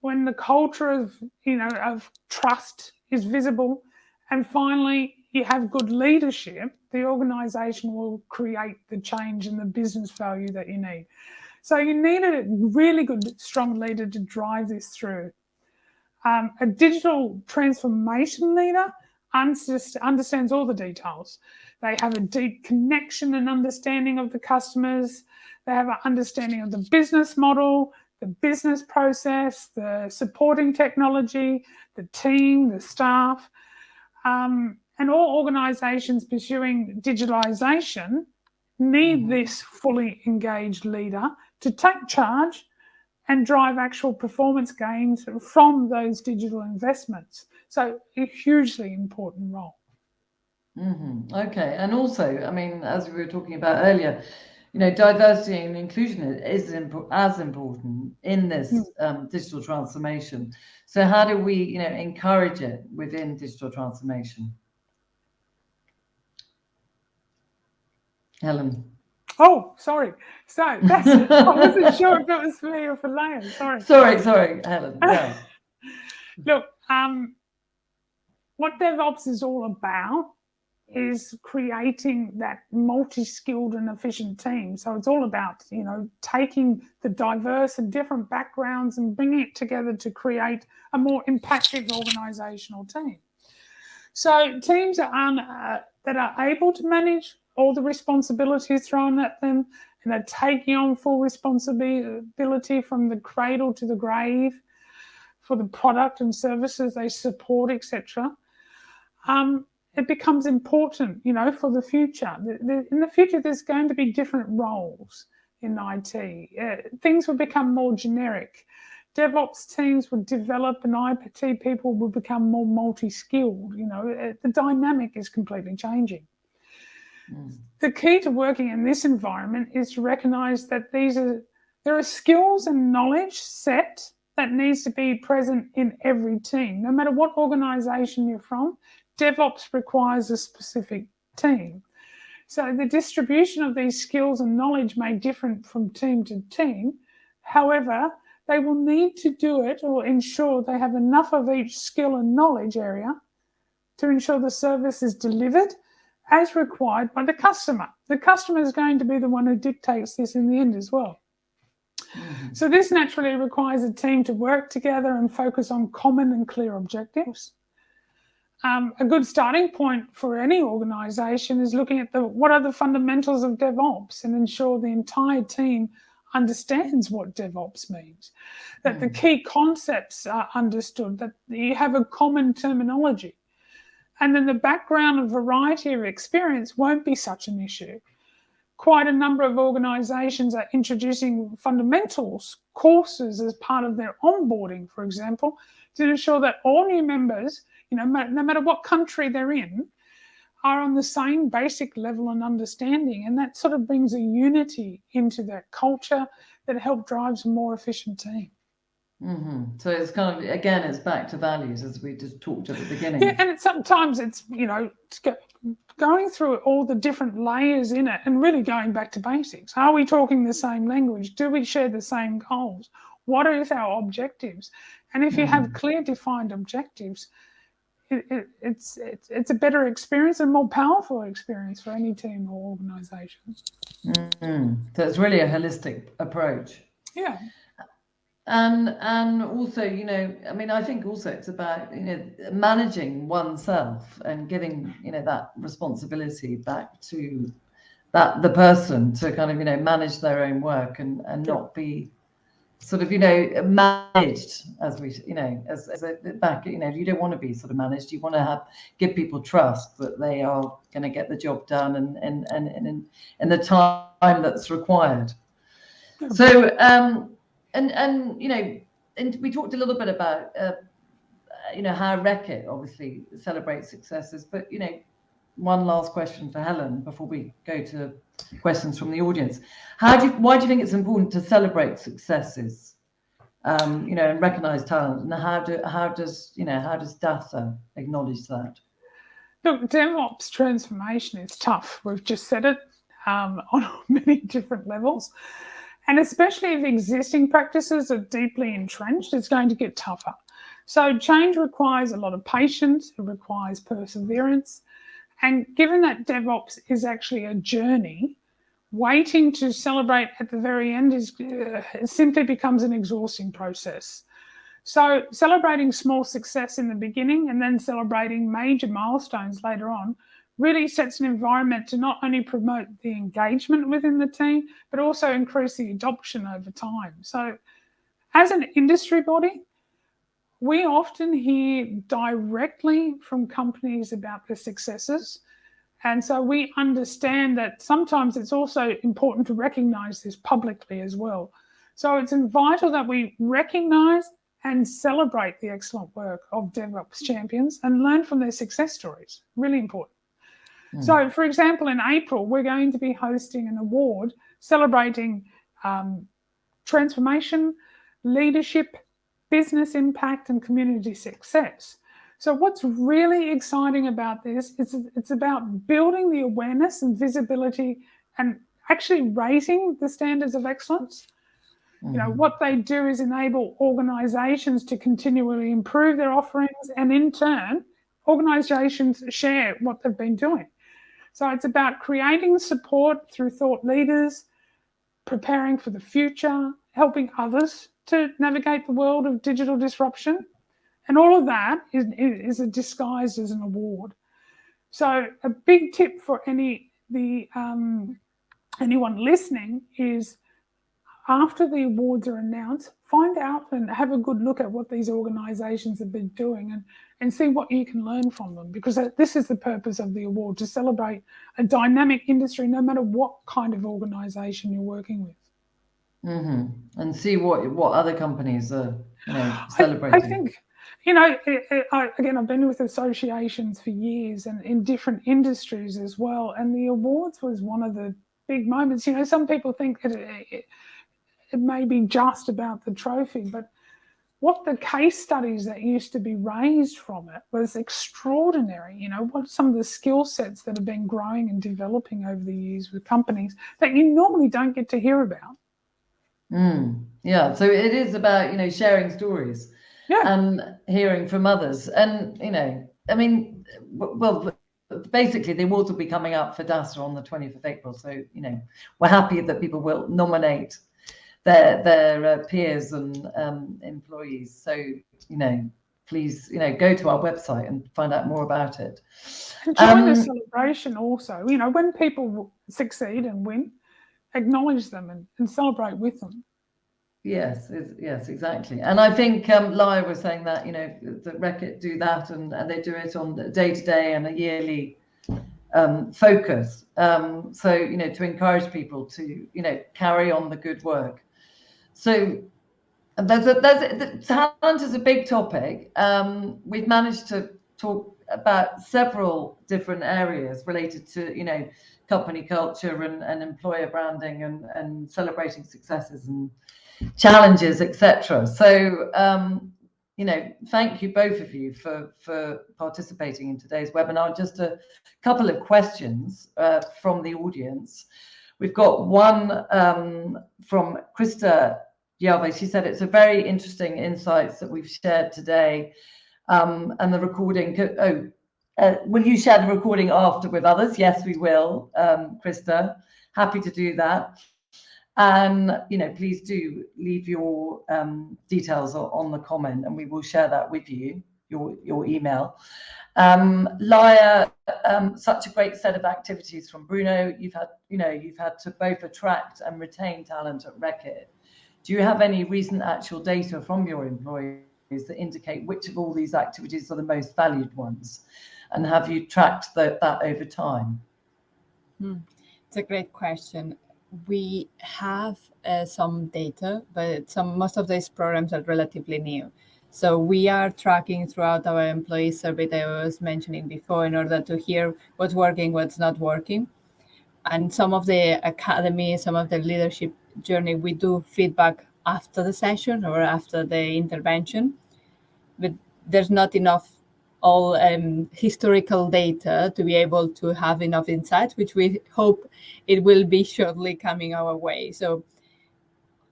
when the culture of trust is visible, and finally you have good leadership, the organisation will create the change and the business value that you need. So you need a really good, strong leader to drive this through. A digital transformation leader understands all the details. They have a deep connection and understanding of the customers. They have an understanding of the business model, the business process, the supporting technology, the team, the staff. And all organisations pursuing digitalisation need this fully engaged leader to take charge and drive actual performance gains from those digital investments. So a hugely important role. Mm-hmm. Okay. And also, as we were talking about earlier, diversity and inclusion is as important in this digital transformation. So how do we, encourage it within digital transformation? Helen. Oh, sorry. So I wasn't sure if it was for me or for Laia. Sorry, Helen. Yeah. Look, what DevOps is all about is creating that multi-skilled and efficient team. So it's all about, taking the diverse and different backgrounds and bringing it together to create a more impactful organisational team. So teams that are able to manage all the responsibilities thrown at them, and they're taking on full responsibility from the cradle to the grave for the product and services they support, etc. It becomes important, for the future. In the future, there's going to be different roles in IT. Things will become more generic. DevOps teams will develop, and IT people will become more multi-skilled. The dynamic is completely changing. The key to working in this environment is to recognise that there are skills and knowledge set that needs to be present in every team. No matter what organisation you're from, DevOps requires a specific team. So the distribution of these skills and knowledge may differ from team to team. However, they will need to do it or ensure they have enough of each skill and knowledge area to ensure the service is delivered as required by the customer. The customer is going to be the one who dictates this in the end as well. Mm-hmm. So this naturally requires a team to work together and focus on common and clear objectives. A good starting point for any organisation is looking at what are the fundamentals of DevOps and ensure the entire team understands what DevOps means, that the key concepts are understood, that you have a common terminology. And then the background and variety of experience won't be such an issue. Quite a number of organisations are introducing fundamentals courses as part of their onboarding, for example, to ensure that all new members, no matter what country they're in, are on the same basic level and understanding. And that sort of brings a unity into that culture that helps drive a more efficient team. Mm-hmm. So it's kind of, again, it's back to values, as we just talked at the beginning. Yeah, and sometimes it's, going through all the different layers in it and really going back to basics. Are we talking the same language? Do we share the same goals? What are our objectives? And if you have clear defined objectives, it's a better experience and more powerful experience for any team or organisation. So it's really a holistic approach. Yeah. And also, I think also it's about, managing oneself and giving, that responsibility back to the person to kind of, manage their own work and not be sort of, managed as we, as a back, you don't want to be sort of managed. You want to give people trust that they are going to get the job done and in the time that's required. So, and we talked a little bit about, how Reckitt obviously celebrates successes, but, one last question for Helen before we go to questions from the audience. Why do you think it's important to celebrate successes, and recognise talent? And how does DASA acknowledge that? Look, DevOps transformation is tough. We've just said it on many different levels. And especially if existing practices are deeply entrenched, it's going to get tougher. So change requires a lot of patience, it requires perseverance. And given that DevOps is actually a journey, waiting to celebrate at the very end it simply becomes an exhausting process. So celebrating small success in the beginning and then celebrating major milestones later on really sets an environment to not only promote the engagement within the team, but also increase the adoption over time. So as an industry body, we often hear directly from companies about their successes. And so we understand that sometimes it's also important to recognise this publicly as well. So it's vital that we recognise and celebrate the excellent work of DevOps champions and learn from their success stories. Really important. So, for example, in April, we're going to be hosting an award celebrating transformation, leadership, business impact, and community success. So what's really exciting about this is it's about building the awareness and visibility and actually raising the standards of excellence. What they do is enable organisations to continually improve their offerings, and in turn, organisations share what they've been doing. So it's about creating support through thought leaders, preparing for the future, helping others to navigate the world of digital disruption. And all of that is disguised as an award. So a big tip for anyone listening is, after the awards are announced, find out and have a good look at what these organisations have been doing and see what you can learn from them, because this is the purpose of the award, to celebrate a dynamic industry no matter what kind of organisation you're working with. And see what other companies are celebrating. I think, again, I've been with associations for years and in different industries as well, and the awards was one of the big moments. Some people think it may be just about the trophy, but what the case studies that used to be raised from it was extraordinary. What some of the skill sets that have been growing and developing over the years with companies that you normally don't get to hear about. Yeah, so it is about, sharing stories and hearing from others. And, basically the awards will be coming up for DASA on the 20th of April. So, we're happy that people will nominate their peers and employees. So, please, go to our website and find out more about it. And join the celebration also. When people succeed and win, acknowledge them and celebrate with them. Yes, yes, exactly. And I think Laia was saying that, that Reckitt do that and they do it on the day-to-day and a yearly focus. So, to encourage people to, carry on the good work. So talent is a big topic. We've managed to talk about several different areas related to, company culture and employer branding and celebrating successes and challenges, etc. So, thank you both of you for participating in today's webinar. Just a couple of questions from the audience. We've got one from Krista Yave. She said it's a very interesting insights that we've shared today, and the recording. Will you share the recording after with others? Yes, we will, Krista. Happy to do that. And please do leave your details on the comment, and we will share that with you, your email. Laia, such a great set of activities from Bruno. You've had to both attract and retain talent at Reckitt. Do you have any recent actual data from your employees that indicate which of all these activities are the most valued ones, and have you tracked that over time? It's a great question. We have some data, but most of these programs are relatively new. So we are tracking throughout our employee survey that I was mentioning before in order to hear what's working, what's not working. And some of the academy, some of the leadership journey, we do feedback after the session or after the intervention. But there's not enough all historical data to be able to have enough insights, which we hope it will be shortly coming our way. So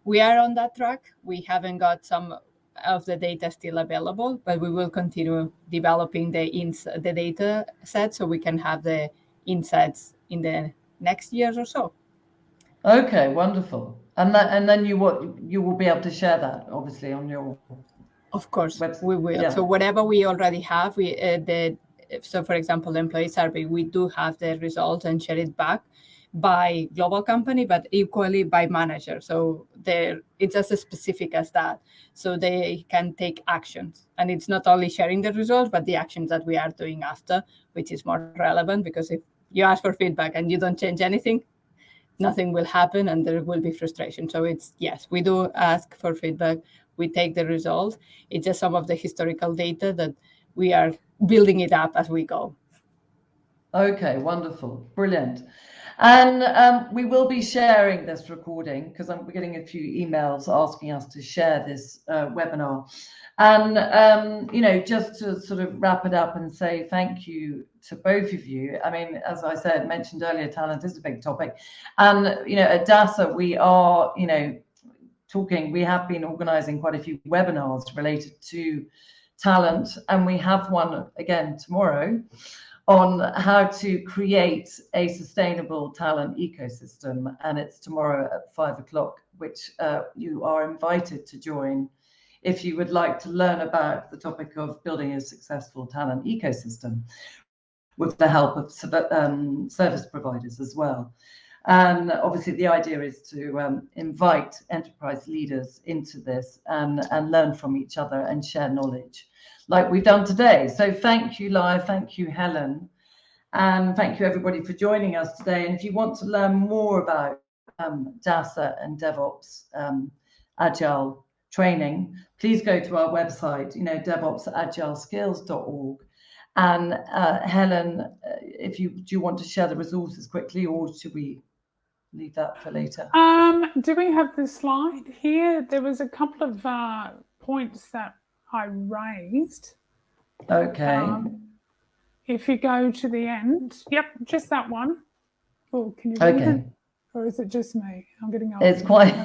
we are on that track. We haven't got some of the data still available, but we will continue developing the data set so we can have the insights in the next years or so. Okay, wonderful. And then you will be able to share that obviously on your. Of course, we will. Yeah. So whatever we already have, so for example, the employee survey, we do have the results and share it back by global company, but equally by manager. So it's as specific as that. So they can take actions. And it's not only sharing the results, but the actions that we are doing after, which is more relevant, because if you ask for feedback and you don't change anything, nothing will happen and there will be frustration. So yes, we do ask for feedback. We take the results. It's just some of the historical data that we are building it up as we go. Okay, wonderful, brilliant. And we will be sharing this recording because I'm getting a few emails asking us to share this webinar. And, just to sort of wrap it up and say thank you to both of you. I mean, as I mentioned earlier, talent is a big topic. And, at DASA, we are, we have been organizing quite a few webinars related to talent, and we have one again tomorrow on how to create a sustainable talent ecosystem, and it's tomorrow at 5:00, which you are invited to join if you would like to learn about the topic of building a successful talent ecosystem with the help of service providers as well. And obviously the idea is to invite enterprise leaders into this and learn from each other and share knowledge like we've done today. So thank you, Laia, thank you, Helen, and thank you everybody for joining us today. And if you want to learn more about DASA and DevOps Agile training, please go to our website, devopsagileskills.org. And Helen, do you want to share the resources quickly, or should we leave that for later? Do we have the slide here? There was a couple of points that I raised. Okay. If you go to the end, yep, just that one. Oh, can you read it? Or is it just me? I'm getting old. It's quite.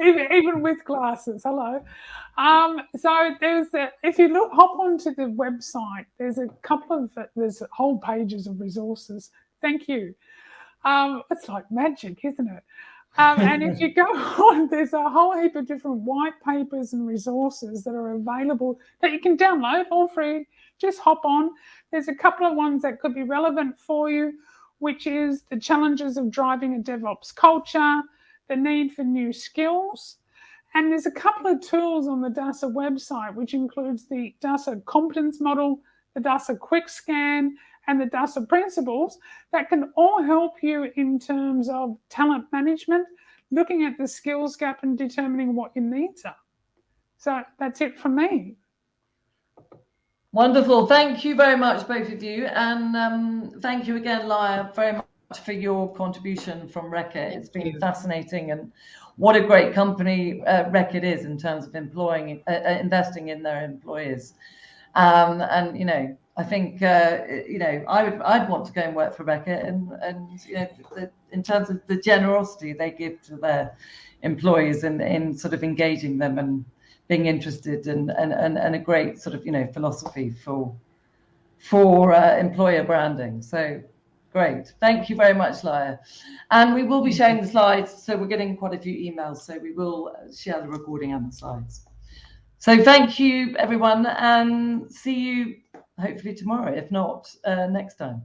Even with glasses, hello. So if you hop onto the website, there's whole pages of resources. Thank you. It's like magic, isn't it? And if you go on, there's a whole heap of different white papers and resources that are available that you can download all free. Just hop on. There's a couple of ones that could be relevant for you. which is the challenges of driving a DevOps culture, the need for new skills. And there's a couple of tools on the DASA website, which includes the DASA competence model, the DASA quick scan, and the DASA principles that can all help you in terms of talent management, looking at the skills gap and determining what your needs are. So that's it from me. Wonderful. Thank you very much, both of you. And thank you again, Laia, very much for your contribution from Reckitt. It's been fascinating, and what a great company Reckitt is in terms of employing, investing in their employees. And, you know, I think, you know, I'd want to go and work for Reckitt, and you know, in terms of the generosity they give to their employees in sort of engaging them and being interested, and a great sort of, you know, philosophy for employer branding. So great. Thank you very much, Laia. And we will be sharing the slides. So we're getting quite a few emails. So we will share the recording and the slides. So thank you, everyone, and see you hopefully tomorrow, if not next time.